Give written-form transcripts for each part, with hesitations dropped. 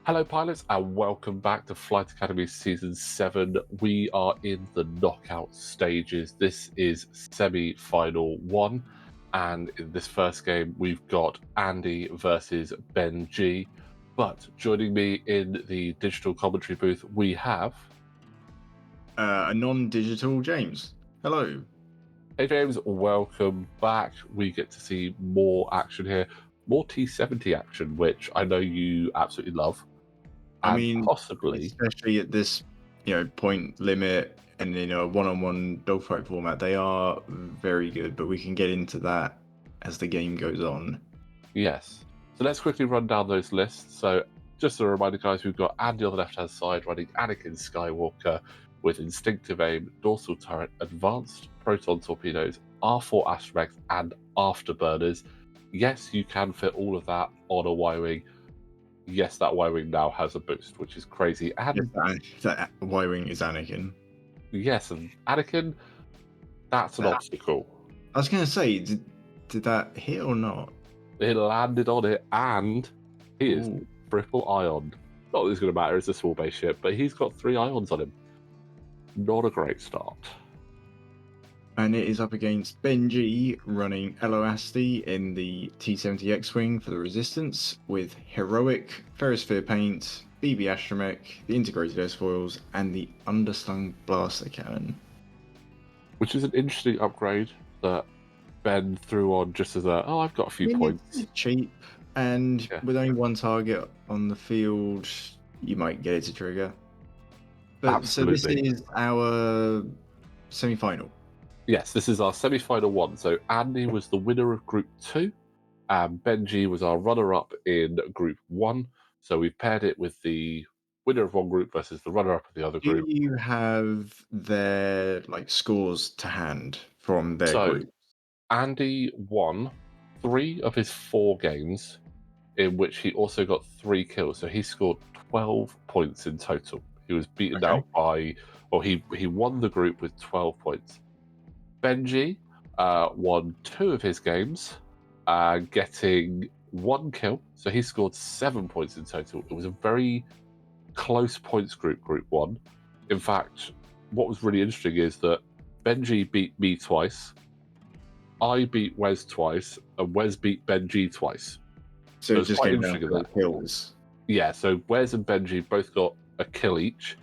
Hello, pilots, and welcome back to Flight Academy Season 7. We are in the knockout stages. This is semi-final 1, and in this first game, we've got Andy versus Ben G. But joining me in the digital commentary booth, we have... A non-digital James. Hello. Hey, James, welcome back. We get to see more action here, more T70 action, which I know you absolutely love. I And mean, possibly... especially at this, point limit and a one-on-one dogfight format, they are very good. But we can get into that as the game goes on. Yes. So let's quickly run down those lists. So just a reminder, guys, we've got Andy on the left-hand side running Anakin Skywalker with instinctive aim, dorsal turret, advanced proton torpedoes, R4 astromechs, and afterburners. Yes, you can fit all of that on a Y-wing. Yes, that Y-wing now has a boost, which is crazy. And That Y-wing is Anakin. yes, and Anakin, that's an obstacle. I was going to say, did that hit or not? It landed on it, and he is Ooh. triple ion. Not that it's going to matter, it's a small base ship, but he's got 3 ions on him. Not a great start. And it is up against Benji running Eloasti in the T-70 X-Wing for the Resistance with Heroic, Ferrosphere Paint, BB Astromech, the Integrated S-Foils, and the Underslung Blaster Cannon. Which is an interesting upgrade that Ben threw on just as a, I've got a few points. It's cheap, and Yeah. with only one target on the field, you might get it to trigger. But Absolutely. So this is our semi-final. Yes, this is our semi-final 1. So Andy was the winner of Group 2, and Benji was our runner-up in Group 1. So we've paired it with the winner of one group versus the runner-up of the other group. Do you have their scores to hand from their group? Andy won 3 of his 4 games, in which he also got 3 kills. So he scored 12 points in total. He was beaten out by, he won the group with 12 points. Benji won 2 of his games, getting 1 kill. So he scored 7 points in total. It was a very close points group 1. In fact, what was really interesting is that Benji beat me twice, I beat Wes twice, and Wes beat Benji twice. So it's just quite getting down interesting to the kills. Yeah, so Wes and Benji both got a kill each,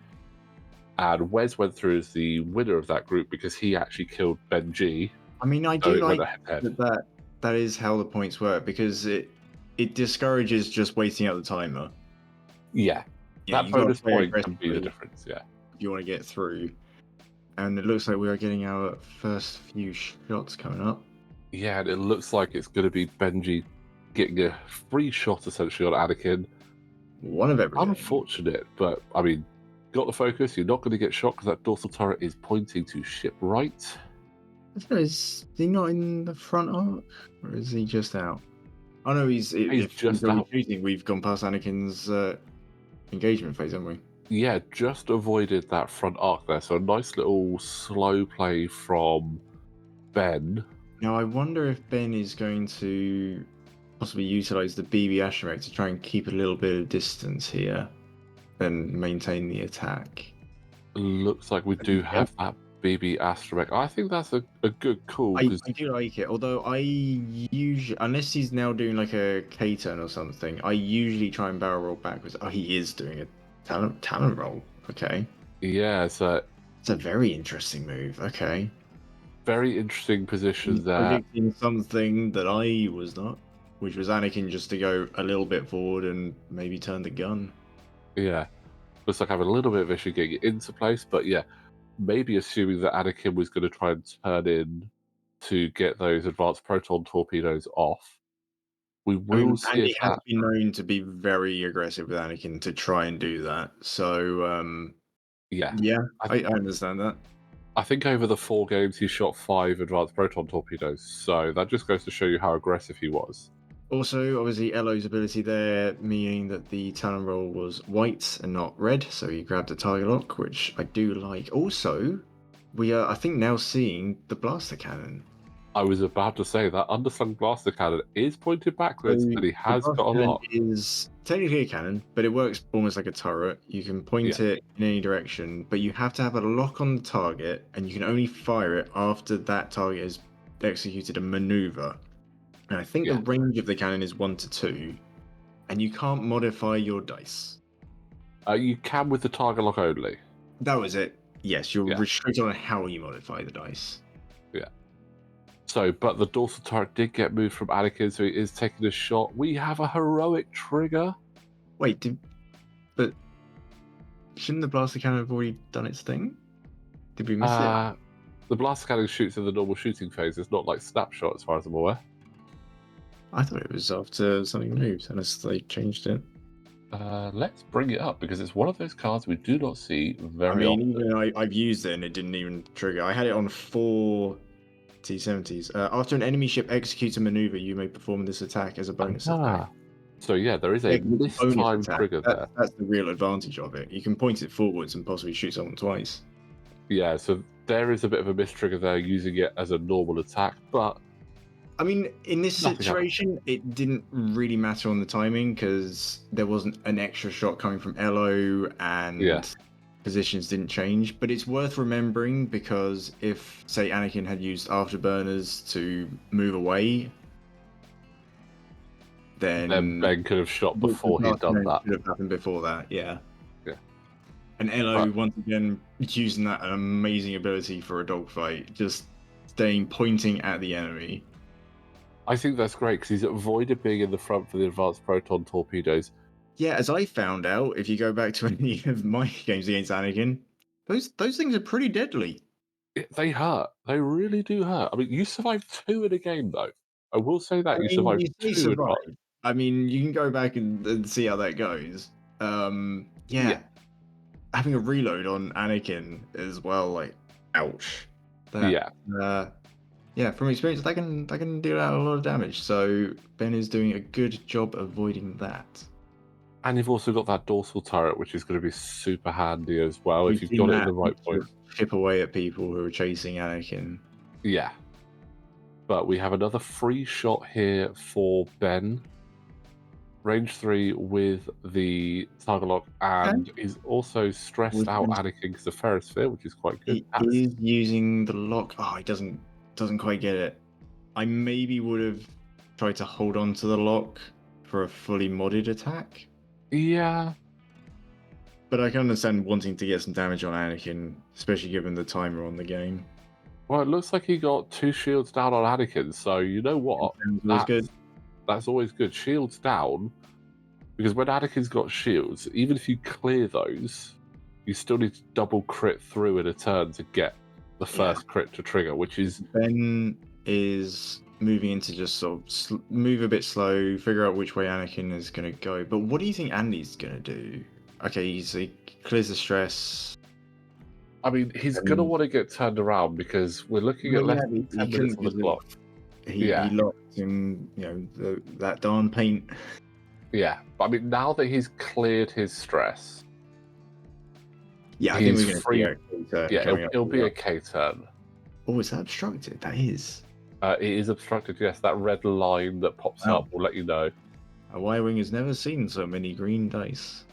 and Wes went through as the winner of that group because he actually killed Benji. I mean, I do like that is how the points work, because it discourages just waiting out the timer. Yeah, that bonus point can be the difference, yeah. If you want to get through. And it looks like we are getting our first few shots coming up. Yeah, and it looks like it's going to be Benji getting a free shot essentially on Anakin. One of everything. Unfortunate, but I mean, got the focus. You're not going to get shot because that dorsal turret is pointing to ship right. Is he not in the front arc, or is he just out? Oh no, he's just out. Shooting, we've gone past Anakin's engagement phase, haven't we? Yeah, just avoided that front arc there. So a nice little slow play from Ben. Now I wonder if Ben is going to possibly utilize the BB Astromech to try and keep a little bit of distance here and maintain the attack. Looks like we do have that BB Astromech. I think that's a good call. I do like it, although I usually, unless he's now doing like a K-turn or something, I usually try and barrel roll backwards. Oh, he is doing a talent roll. Okay. Yeah, so it's a very interesting move. Okay. Very interesting position there. Predicting something that I was not, which was Anakin just to go a little bit forward and maybe turn the gun. Yeah. Looks like having a little bit of issue getting it into place, but yeah, maybe assuming that Anakin was going to try and turn in to get those advanced proton torpedoes off. We will see Andy if has that... been known to be very aggressive with Anakin to try and do that. So, yeah, I understand that. I think over the 4 games, he shot 5 advanced proton torpedoes, so that just goes to show you how aggressive he was. Also, obviously, Elo's ability there, meaning that the talent roll was white and not red, so he grabbed a target lock, which I do like. Also, we are, I think, now seeing the blaster cannon. I was about to say that underslung blaster cannon is pointed So backwards, but he the has blast got a cannon lock. is technically a cannon, but it works almost like a turret. You can point Yeah, it in any direction, but you have to have a lock on the target, and you can only fire it after that target has executed a maneuver. And I think the yeah. range of the cannon is 1 to 2, and you can't modify your dice. You can with the target lock only. That was it. Yes, you're Yeah, restricted on how you modify the dice. yeah. So, but the dorsal turret did get moved from Anakin, so he is taking a shot. We have a heroic trigger. Wait, but shouldn't the blaster cannon have already done its thing? Did we miss it? Uh, the blaster cannon shoots in the normal shooting phase. It's not like snapshot, as far as I'm aware. I thought it was after something moved, unless they changed it. Let's bring it up because it's one of those cards we do not see I very mean, often. even I've used it and it didn't even trigger. I had it on 4 T70s. After an enemy ship executes a maneuver, you may perform this attack as a bonus attack. Ah, so yeah, there is a Yeah, 'cause it's a bonus mistimed attack. trigger That's, there. that's the real advantage of it. You can point it forwards and possibly shoot someone twice. Yeah, so there is a bit of a mistrigger there using it as a normal attack, but I mean, in this nothing happened. situation, it didn't really matter on the timing because there wasn't an extra shot coming from Elo Yeah, and positions didn't change. But it's worth remembering because if, say, Anakin had used afterburners to move away, then then Ben could have shot the before he'd last done event that. should have happened before that. Yeah. Yeah, And but Elo, once again, using that amazing ability for a dogfight, just staying pointing at the enemy. I think that's great because he's avoided being in the front for the advanced proton torpedoes. Yeah, as I found out, if you go back to any of my games against Anakin, those things are pretty deadly. They hurt. They really do hurt. I mean, you survived 2 in a game, though. I will say I that you mean, survived you say 2 advanced. survive. I mean, you can go back and see how that goes. Yeah, Yeah, having a reload on Anakin as well, like, ouch. That, yeah. uh, yeah, from experience, that can deal out a lot of damage. So Ben is doing a good job avoiding that. And you've also got that dorsal turret, which is going to be super handy as well if We've you've seen got it in that the right sort point. of chip away at people who are chasing Anakin. Yeah. But we have another free shot here for Ben. Range 3 with the target lock, Okay. and he's also stressed Was out Anakin because of Ferrosphere, which is quite good. He is using the lock. Oh, he doesn't quite get it. I maybe would have tried to hold on to the lock for a fully modded attack, Yeah. but I can understand wanting to get some damage on Anakin, especially given the timer on the game. Well, it looks like he got 2 shields down on Anakin, so you know what? Sounds always good. That's always good. Shields down, because when Anakin's got shields, even if you clear those, you still need to double crit through in a turn to get the Yeah. first crit to trigger, which is Ben is moving into just sort of move a bit slow, figure out which way Anakin is going to go. But what do you think Andy's going to do? Okay, he clears the stress. I mean, he's gonna And, want to get turned around because we're looking at well, less yeah, than he 10 minutes couldn't on the because clock. he Yeah, locked in, that darn paint. yeah. But I mean, now that he's cleared his stress, Yeah, I think he's we're going to see free. a K-turn Yeah, coming up. it'll be a K turn. Oh, is that obstructed? That is. It is obstructed, yes. That red line that pops Wow. up will let you know. A Y-Wing has never seen so many green dice.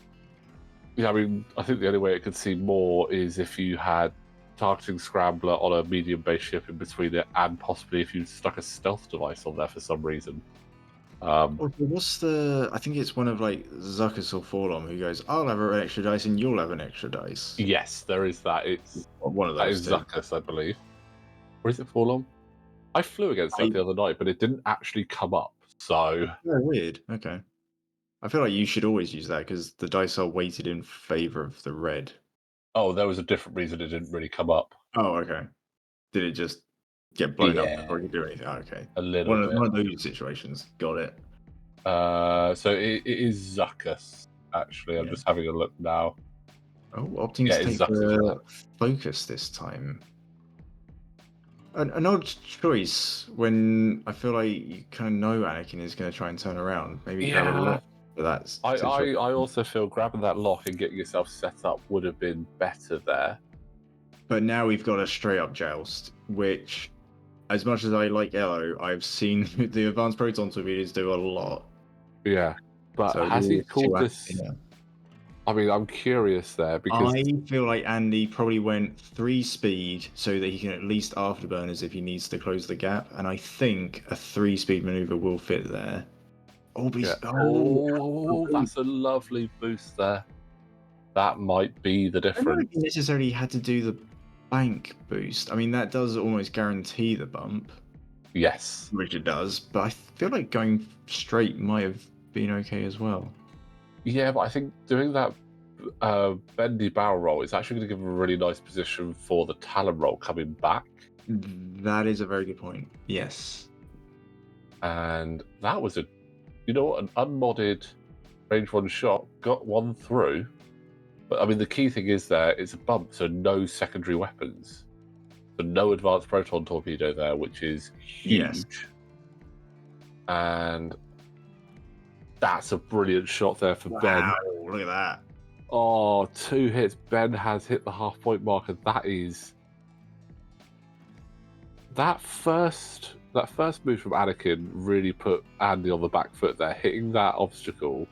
Yeah, I mean, I think the only way it could see more is if you had targeting scrambler on a medium base ship in between it, and possibly if you stuck a stealth device on there for some reason. Also, what's the... I think it's one of, like, Zuckus or Forlom who goes, I'll have an extra dice and you'll have an extra dice. Yes, there is that. Or one of That those is two. Zuckus, I believe. Or is it Forlom? I flew against that the other night, but it didn't actually come up. So, Oh, weird. Okay. I feel like you should always use that because the dice are weighted in favor of the red. oh, there was a different reason it didn't really come up. Oh, okay. Did it just get blown up Yeah, before you could do anything? Oh, okay. a little One of, bit. one of those situations. Got it. So it is Zuckus, actually. I'm Yeah. just having a look now. Oh, opting Yeah, to it's take Zuckus' the red. focus this time. An odd choice when I feel like you kind of know Anakin is going to try and turn around. Maybe grab a Yeah, lock for that I, situation. I, I also feel grabbing that lock and getting yourself set up would have been better there. But now we've got a straight up joust, which as much as I like Elo, I've seen the advanced proton torpedoes do a lot. Yeah, but So has he we'll see called what this? happens, yeah. I mean, I'm curious there because I feel like Andy probably went 3-speed so that he can at least afterburners if he needs to close the gap, and I think a 3-speed maneuver will fit there. Oh, but yeah. oh, That's a lovely boost there. That might be the I don't know if difference. he necessarily had to do the bank boost. I mean, that does almost guarantee the bump, Yes. which it does, but I feel like going straight might have been okay as well. Yeah, but I think doing that bendy barrel roll is actually going to give him a really nice position for the Talon roll coming back. That is a very good point. Yes. And that was an unmodded range one shot, got one through. But I mean, the key thing is there, it's a bump, so no secondary weapons. So no advanced proton torpedo there, which is huge. Yes. And that's a brilliant shot there for Ben. Wow, look at that. Oh, 2 hits. Ben has hit the half-point marker. That is... That first move from Anakin really put Andy on the back foot there. Hitting that obstacle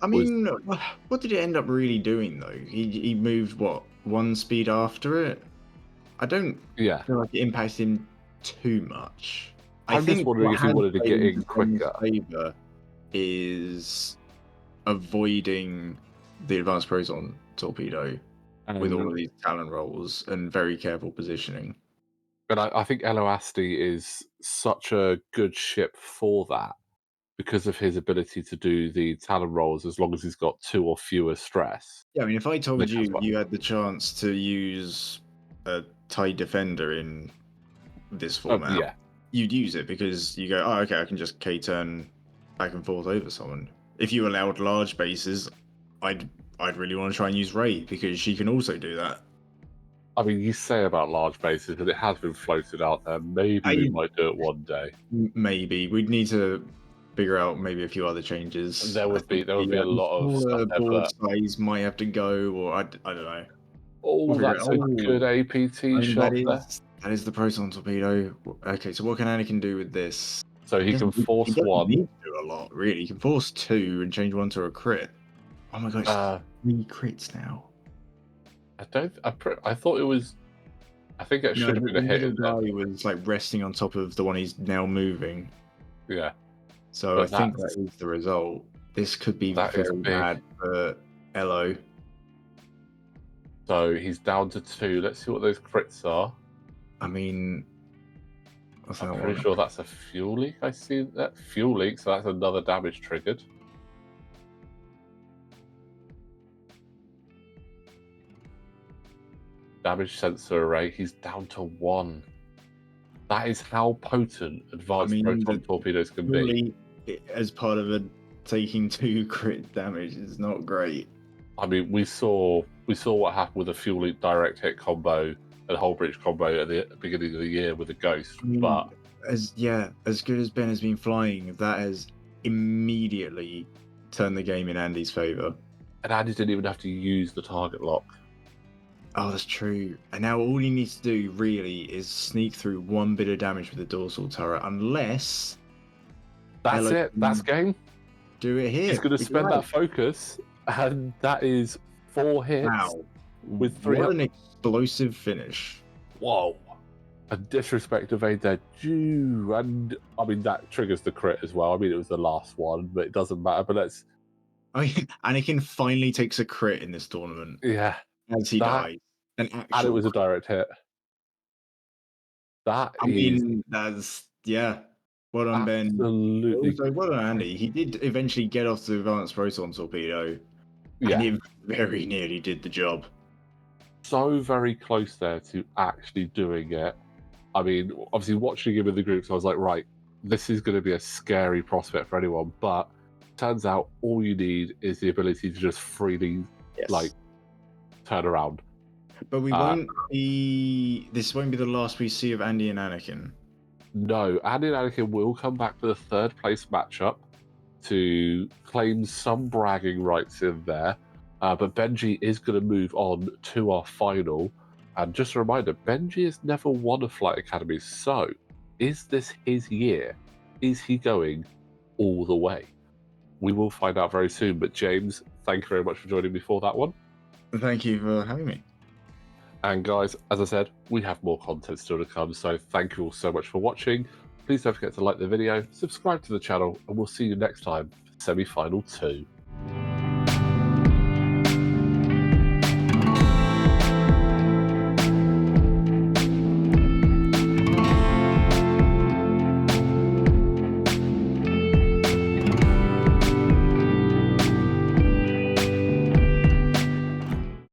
I mean, what did it end up really doing though? He moved what, 1 speed after it? I don't yeah. feel like it impacted him too much. I I'm just think wondering what if he has wanted to played get in into Ben's quicker. favour is avoiding the advanced proton torpedo with all of these Talon rolls and very careful positioning. And I think Eloasti is such a good ship for that because of his ability to do the Talon rolls as long as he's got 2 or fewer stress. Yeah, I mean, if I told Because, you well, you had the chance to use a TIE Defender in this format, yeah. you'd use it because you go, oh, okay, I can just K-turn back and forth over someone. If you allowed large bases, I'd really want to try and use Rey because she can also do that. I mean, you say about large bases, but it has been floated out there. Maybe we might do it one day. Maybe we'd need to figure out maybe a few other changes. There I would be think a the lot of stuff smaller there, board but size might have to go, or I don't know. We'll oh, figure it that's a good out. APT And shot there. that is the proton torpedo. Okay, so what can Anakin do with this? So he can He force doesn't one. need to do a lot, really. He can force 2 and change 1 to a crit. Oh my gosh, 3 crits now. I thought it was. I think it No, should have been the a hit. middle guy was like resting on top of the one he's now moving. Yeah, So I but think that is the result. This could be that is very big. bad for Elo. So he's down to 2. Let's see what those crits are. I mean, what's that I'm one? pretty sure that's a fuel leak. I see that fuel leak, so that's another damage triggered. Damage sensor array. He's down to 1. That is how potent advanced proton torpedoes can be. Surely, as part of a taking 2 crit damage is not great. I mean, we saw what happened with a fuel leak direct hit combo and whole breach combo at the beginning of the year with a ghost. I mean, But as good as Ben has been flying, that has immediately turned the game in Andy's favor. and Andy didn't even have to use the target lock. Oh, that's true. And now all he needs to do really is sneak through 1 bit of damage with the dorsal turret, unless That's Elo it. That's game. do it here. He's going to spend that focus, and that is 4 hits Wow. with 3. What an explosive finish. Whoa. A disrespect of aid there. Jew. And I mean, that triggers the crit as well. I mean, it was the last one, but it doesn't matter. But let's. I mean, Anakin finally takes a crit in this tournament Yeah. as he dies. An actual And it was a crit. direct hit. That I is mean, that's, yeah. Well done, Ben. absolutely. Also, well done, Andy. He did eventually get off the advanced proton torpedo, Yeah. and it very nearly did the job. So very close there to actually doing it. I mean, obviously watching him in the groups, I was like, right, this is going to be a scary prospect for anyone. But turns out all you need is the ability to just freely, turn around. But we won't be. This won't be the last we see of Andy and Anakin. No, Andy and Anakin will come back for the 3rd place matchup to claim some bragging rights in there. But Benji is going to move on to our final. And just a reminder, Benji has never won a Flight Academy, so Is this his year? Is he going all the way? We will find out very soon. But James, thank you very much for joining me for that one. Thank you for having me. And guys, as I said, we have more content still to come, so thank you all so much for watching. Please don't forget to like the video, subscribe to the channel, and we'll see you next time for semi-final 2.